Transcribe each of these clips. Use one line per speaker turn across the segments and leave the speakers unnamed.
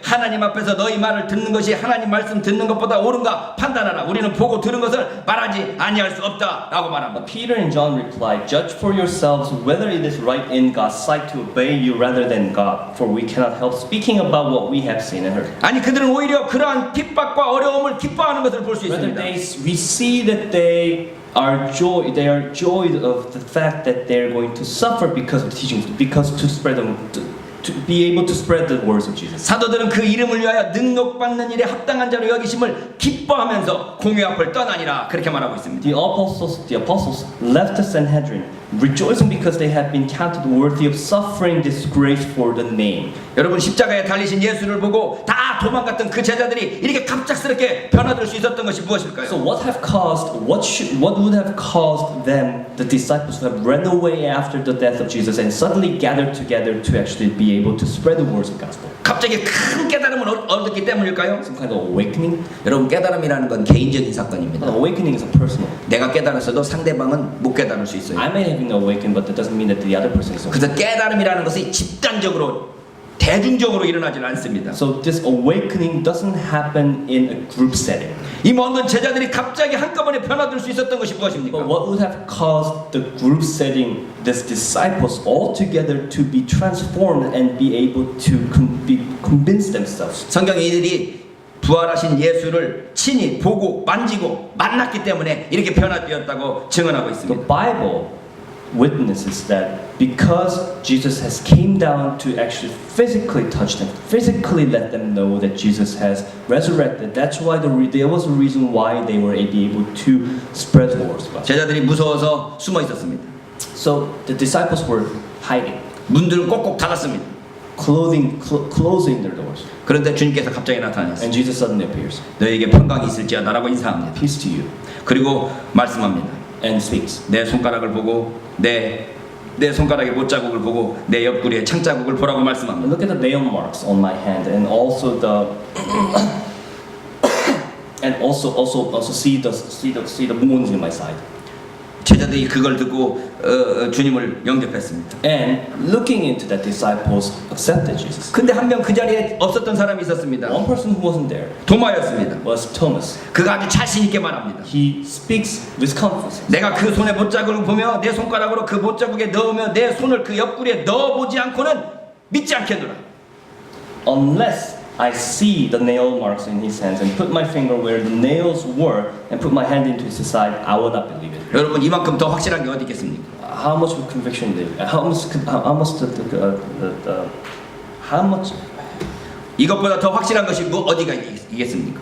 하나님 앞에서 너희 말을 듣는 것이 하나님 말씀 듣는 것보다 옳은가 판단하라. 우리는 보고 들은 것을 말하지 아니할 수 없다라고 말합니다.
Peter and John replied, "Judge for yourselves whether it is right in God's sight to obey you rather than God, for we cannot help speaking about what we have seen and heard."
아니 그들은 오히려 그러한 핍박과 어려움을 기뻐하는 것을 볼 수
Rather,
있습니다.
we see that they are joyed of the fact that they are going to suffer because of the teaching, because to spread them. To be able to spread the words of Jesus.
사도들은 그 이름을 위하여 능력받는 일에 합당한 자로 여기심을 기뻐하면서 공회 앞을 떠나니라 그렇게 말하고 있습니다.
The apostles left the Sanhedrin, rejoicing because they had been counted worthy of suffering disgrace for the name.
여러분 십자가에 달리신 예수를 보고 다 도망갔던 그 제자들이 이렇게 갑작스럽게 변화될 수 있었던 것이 무엇일까요?
So what would have caused them, the disciples, to have run away after the death of Jesus and suddenly gathered together to actually be able to spread the words of the gospel?
갑자기 큰 깨달음을 얻었기 때문일까요?
Some kind of awakening.
여러분 깨달음이라는 건 개인적인 사건입니다.
An awakening is a personal.
내가 깨달았어도 상대방은 못 깨달을 수 있어요.
I may have been awakened, but that doesn't mean that the other person is awakened.
그래서 깨달음이라는 것이 집단적으로 대중적으로 일어나지는 않습니다.
So this awakening doesn't happen in a group setting.
이 모든 제자들이 갑자기 한꺼번에 변화될 수 있었던 것이 무엇입니까?
But what would have caused the group setting, these disciples all together to be transformed and be able to convince themselves?
성경에 이들이 부활하신 예수를 친히 보고 만지고 만났기 때문에 이렇게 변화되었다고 증언하고
The
있습니다.
Bible witnesses that because Jesus has came down to actually physically touch them, physically let them know that Jesus has resurrected. That's why there was a reason why they were able to spread the word.
제자들이 무서워서 숨어 있었습니다.
So the disciples were hiding,
문들은 꼭꼭 닫았습니다.
closing their doors.
그런데 주님께서 갑자기 나타나셨습니다.
And Jesus suddenly appears.
너에게 평강이 있을지어다라고 인사합니다.
Peace to you.
그리고 말씀합니다.
And speaks.
내 손가락을 보고 내 손가락의 못자국을 보고 내 옆구리에 창자국을 보라고 말씀합니다.
Look at the nail marks on my hand, and also the and also see the wounds in my side.
제자들이 그걸 듣고 주님을 영접했습니다.
And looking into that, disciples accepted Jesus.
근데 한 명 그 자리에 없었던 사람이 있었습니다.
One person who wasn't there
도마였습니다.
was Thomas.
그가 아주 자신 있게 말합니다.
He speaks with confidence.
내가 그 손에 못자국을 보며 내 손가락으로 그 못자국에 넣으며 내 손을 그 옆구리에 넣어보지 않고는 믿지 않겠노라.
Unless I see the nail marks in his hands and put my finger where the nails were and put my hand into his side, I will not believe it.
여러분 이만큼 더 확실한 게 어디 있겠습니까?
How much conviction did? How much?
이것보다 더 확실한 것이 어디가 있겠습니까?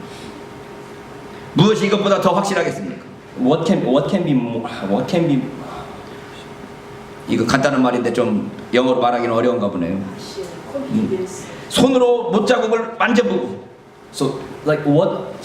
무엇이 이것보다 더 확실하겠습니까?
What can be?
이거 간단한 말인데 좀 영어로 말하기는 어려운가 보네요. 손으로 못자국을 만져보고.
So like what?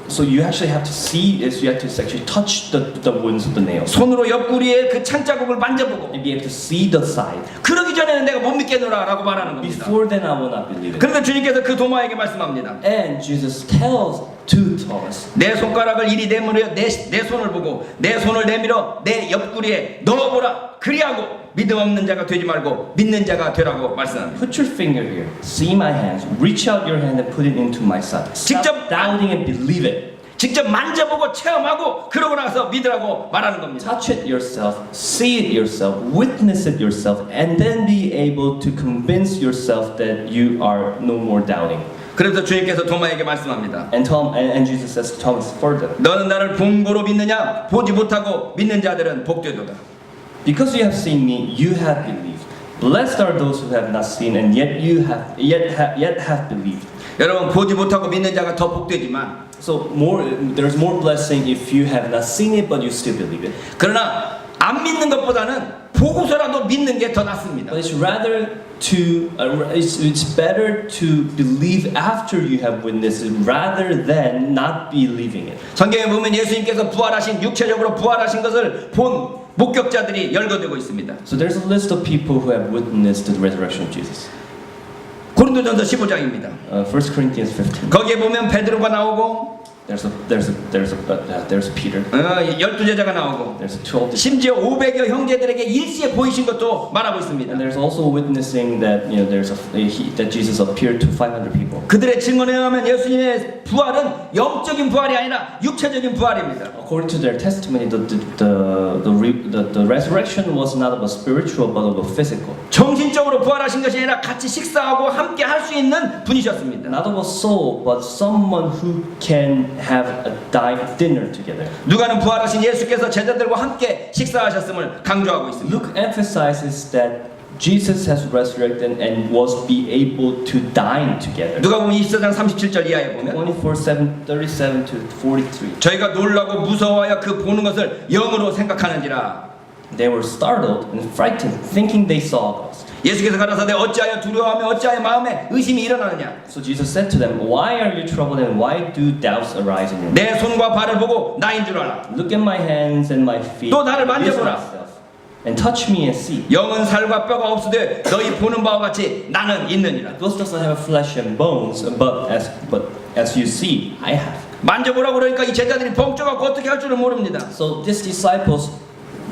So you actually have to see is you have to actually touch the wounds of the nails
손으로 옆구리에 그 창자국을 만져보고.
and be able to see the side.
그러기 전에는 내가 못 믿겠노라라고 말하는 겁니다.
Before then, I will not believe it.
그런데 주님께서 그 도마에게 말씀합니다.
And Jesus tells to Thomas,
내 손가락을 이리 내밀어 내 손을 보고 내 손을 내밀어 내 옆구리에 넣어보라. 그리하고 믿음 없는 자가 되지 말고 믿는 자가 되라고 말씀합니다.
put your finger here, see my hands, reach out your hand and put it into my side. Stop
직접
doubting and believe it.
직접 만져보고 체험하고 그러고 나서 믿으라고 말하는 겁니다.
Touch it yourself, see it yourself, witness it yourself, and then be able to convince yourself that you are no more doubting.
그래서 주님께서 도마에게 말씀합니다.
And Jesus says to Thomas further,
너는 나를 본 거로 믿느냐? 보지 못하고 믿는 자들은 복되도다.
because you have seen me, you have believed. Blessed are those who have not seen and yet have believed.
여러분 보지 못하고 믿는 자가 더 복되지만
So there's more blessing if you have not seen it but you still believe it.
그러나 안 믿는 것보다는 보고서라도 믿는 게 더 낫습니다.
But it's better to believe after you have witnessed it rather than not believing it.
성경에 보면 예수님께서 부활하신 육체적으로 부활하신 것을 본 목격자들이 열거되고 있습니다.
So there's a list of people who have witnessed the resurrection of Jesus.
고린도전서 15장입니다.
1 Corinthians 15.
거기에 보면 베드로가 나오고
There's Peter.
12제자가 나오고
There's 12.
심지어 500여 형제들에게 일시에 보이신 것도 말하고 있습니다.
And there's also witnessing that that Jesus appeared to 500 people.
그들의 증언에 의하면 예수님의 부활은 영적인 부활이 아니라 육체적인 부활입니다.
According to their testimony, the resurrection was not of a spiritual but of a physical.
정신적으로 부활하신 것이 아니라 같이 식사하고 함께 할 수 있는 분이셨습니다.
Not of a soul, but someone who can have a dinner together.
누가는 부활하신 예수께서 제자들과 함께 식사하셨음을 강조하고 있습니다.
Luke emphasizes that Jesus has resurrected and was be able to dine together.
누가복음 24장 37절 이하에 보면
37 to 43.
저희가 놀라고 무서워하여 그 보는 것을 영으로 생각하는지라.
They were startled and frightened, thinking they saw a ghost.
예수께서 가라사대 어찌하여 두려워하며 어찌하여 마음에 의심이 일어나느냐.
So Jesus said to them, "Why are you troubled and why do doubts arise in your mind?
내 손과 발을 보고 나인 줄 알아.
Look at my hands and my feet.
또 나를
It is
만져보라.
myself. And touch me and see.
영은 살과 뼈가 없으되 너희 보는 바와 같이 나는 있느니라.
Ghost doesn't have flesh and bones, but as you see, I have."
만져보라고 그러니까 이 제자들이 벙쪄갖고 어떻게 할 줄을 모릅니다.
So these disciples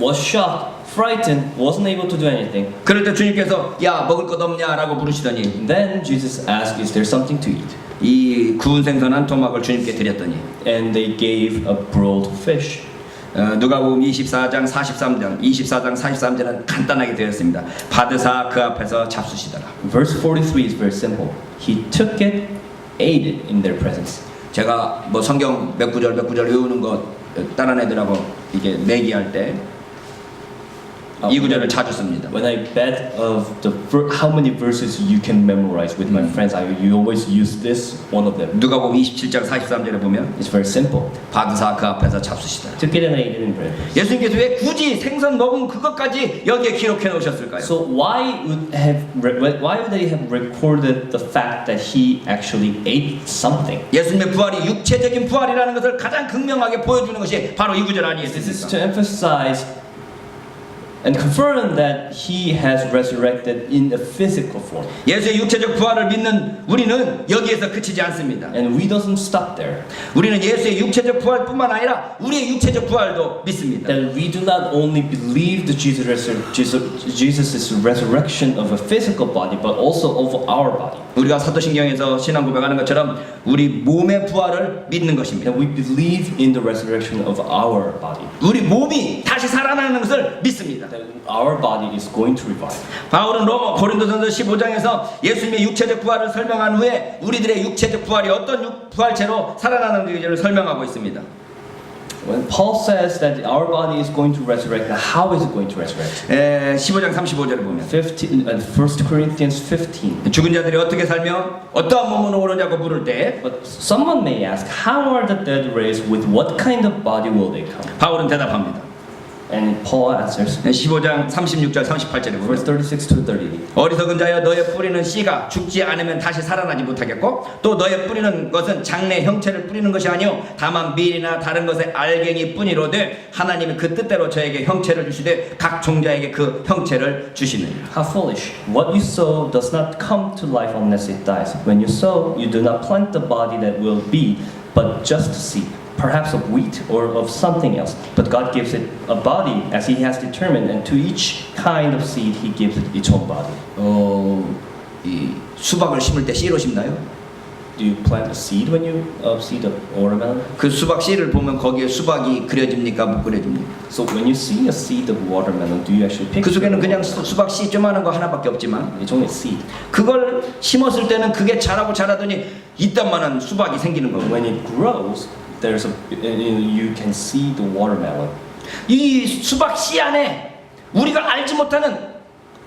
was shocked, frightened, wasn't able to do anything.
그럴 때 주님께서 야 먹을 것 없냐라고 부르시더니
Then Jesus asked, "Is there something to eat?"
이 구운 생선 한 토막을 주님께 드렸더니
And they gave a broiled fish.
누가복음 24장 43절은 간단하게 되어 있습니다. 받으사 그 앞에서 잡수시더라.
Verse 43 is very simple. He took it, ate it in their presence.
제가 뭐 성경 몇 구절 외우는 거 다른 애들하고 이게 내기할 때 이 구절을 자주 씁니다.
When I bet of how many verses you can memorize with my friends, you always use this one of them.
누가복음 27장 43절에 보면
It's very simple.
받으사 그 앞에서 잡수시더라.
Took it and ate it in bread.
예수님께서 왜 굳이 생선 먹은 그것까지 여기에 기록해 놓으셨을까요?
So why would they have recorded the fact that he actually ate something?
예수님의 부활이 육체적인 부활이라는 것을 가장 극명하게 보여주는 것이 바로 이 구절
This is
아니겠습니까?
to emphasize and confirm that he has resurrected in a physical form.
예수의 육체적 부활을 믿는 우리는 여기에서 그치지 않습니다.
And we doesn't stop there.
우리는 예수의 육체적 부활뿐만 아니라 우리의 육체적 부활도 믿습니다.
That we do not only believe the Jesus' resurrection of a physical body, but also of our body.
우리가 사도신경에서 신앙 고백하는 것처럼 우리 몸의 부활을 믿는 것입니다.
That we believe in the resurrection of our body.
우리 몸이 다시 살아나는 것을 믿습니다.
That our body is going to revive.
바울은 고린도전서 15장에서 예수님의 육체적 부활을 설명한 후에 우리들의 육체적 부활이 어떤 부활체로 살아나는지를 설명하고 있습니다.
When Paul says that our body is going to resurrect, how is it going to resurrect?
15장 35절을 보면
1 Corinthians 15.
죽은 자들이 어떻게 살며 어떠한 몸으로 오느냐고 물을 때
But someone may ask, how are the dead raised? With what kind of body will they come?
바울은 대답합니다.
And Paul answers,
15장 36절 38절에
verse
보면
36 to 38.
어리석은 자여 너의 뿌리는 씨가 죽지 않으면 다시 살아나지 못하겠고 또 너의 뿌리는 것은 장래 형체를 뿌리는 것이 아니요 다만 밀이나 다른 것의 알갱이 뿐이로되 하나님이 그 뜻대로 저에게 형체를 주시되 각 종자에게 그 형체를 주시느니라.
How foolish! What you sow does not come to life unless it dies. When you sow, you do not plant the body that will be, but just seed, perhaps of wheat or of something else. But God gives it a body as He has determined, and to each kind of seed He gives it its own body.
이 수박을 심을 때 씨로 심나요?
Do you plant a seed when you seed a watermelon?
그 수박 씨를 보면 거기에 수박이 그려집니까 못 그려집니까?
So when you see a seed of watermelon, do you actually pick?
그 속에는 그냥 수박 씨 조그마한 거 하나밖에 없지만
It's only seed.
그걸 심었을 때는 그게 자라더니 이딴만한 수박이 생기는 거고
When it grows, you can see the watermelon.
이 수박 씨 안에 우리가 알지 못하는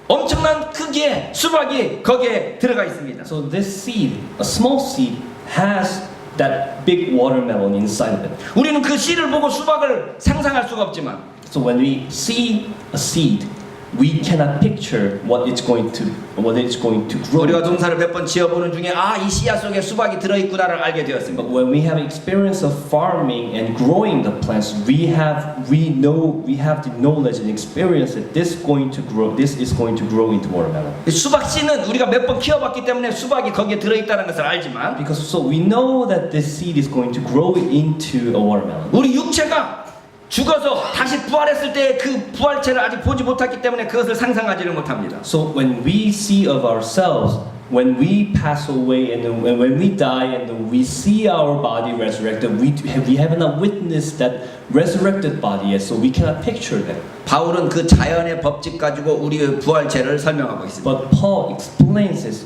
엄청난 크기의 수박이 거기에 들어가 있습니다.
So this seed, a small seed, has that big watermelon inside of it.
우리는 그 씨를 보고 수박을 상상할 수가 없지만
So when we see a seed, we cannot picture what it's going to grow.
우리가 농사를 몇 번 지어보는 중에 이 씨앗 속에 수박이 들어있구나를 알게 되었습니다.
But when we have experience of farming and growing the plants, we have the knowledge and experience that this is going to grow into watermelon.
이 수박 씨는 우리가 몇 번 키워봤기 때문에 수박이 거기에 들어있다는 것을 알지만
Because so we know that this seed is going to grow into a watermelon.
우리 육체가 죽어서 다시 부활했을 때 그 부활체를 아직 보지 못했기 때문에 그것을 상상하지를 못합니다.
So when we see of ourselves, when we pass away and when we die and we see our body resurrected, we have not witnessed that resurrected body yet, so we cannot picture that.
바울은 그 자연의 법칙 가지고 우리의 부활체를 설명하고 있습니다.
But Paul explains this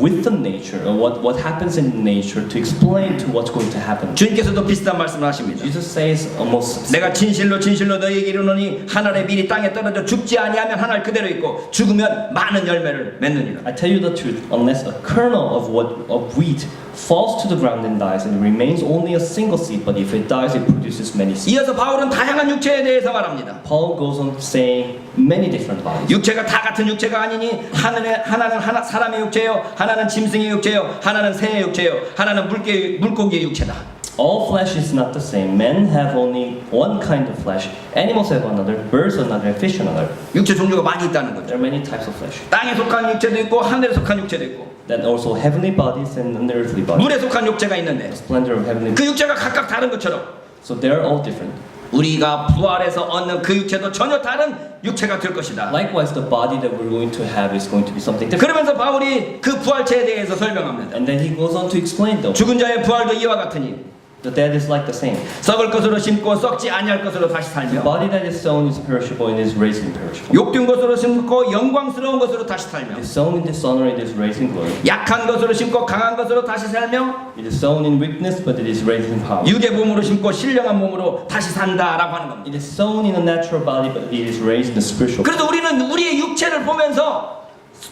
with the nature, or what happens in nature, to explain to what's going to happen.
주님께서도 비슷한 말씀을 하십니다.
Jesus says almost.
내가 진실로 진실로 너희에게 이르노니 하늘의 밀이 땅에 떨어져 죽지 아니하면 하늘 그대로 있고 죽으면 많은 열매를 맺느니라.
I tell you the truth, unless a kernel of wheat falls to the ground and dies, and remains only a single seed, but if it dies, it produces many seeds.
이어서 바울은 다양한 육체에 대해서 말합니다.
Paul goes on saying many different bodies.
육체가 다 같은 육체가 아니니 하나는 사람의 육체요, 하나는 짐승의 육체요, 하나는 새의 육체요, 하나는 물고기의 육체다.
All flesh is not the same. Men have only one kind of flesh. Animals have another. Birds another. And fish another.
육체 종류가 많이 있다는 거죠.
There are many types of flesh.
땅에 속한 육체도 있고 하늘에 속한 육체도 있고
That also heavenly bodies and unearthly bodies.
물에 속한 육체가 있는데
Splendor of heavenly.
그 육체가 각각 다른 것처럼
So they are all different.
우리가 부활해서 얻는 그 육체도 전혀 다른 육체가 될 것이다.
Likewise, the body that we're going to have is going to be something different.
그러면서 바울이 그 부활체에 대해서 설명합니다.
And then he goes on to explain though.
죽은 자의 부활도 이와 같으니
The dead is like the same.
썩을 것으로 심고 썩지 아니할 것으로 다시
The
살며
body that is sown is perishable and is raised imperishable.
욕된 것으로 심고 영광스러운 것으로 다시 살며
It is sown in dishonor and is raised in glory.
약한 것으로 심고 강한 것으로 다시 살며
It is sown in weakness, but it is raised in power.
육의 몸으로 심고 신령한 몸으로 다시 산다라고 하는 겁니다.
It is sown in a natural body, but it is raised in a spiritual body.
그래서 우리는 우리의 육체를 보면서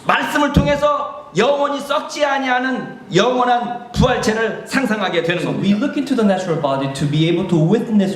말씀을 통해서 영원히 썩지 아니하는 영원한 부활체를 상상하게 되는
So
겁니다.
we look into the natural body to be able to witness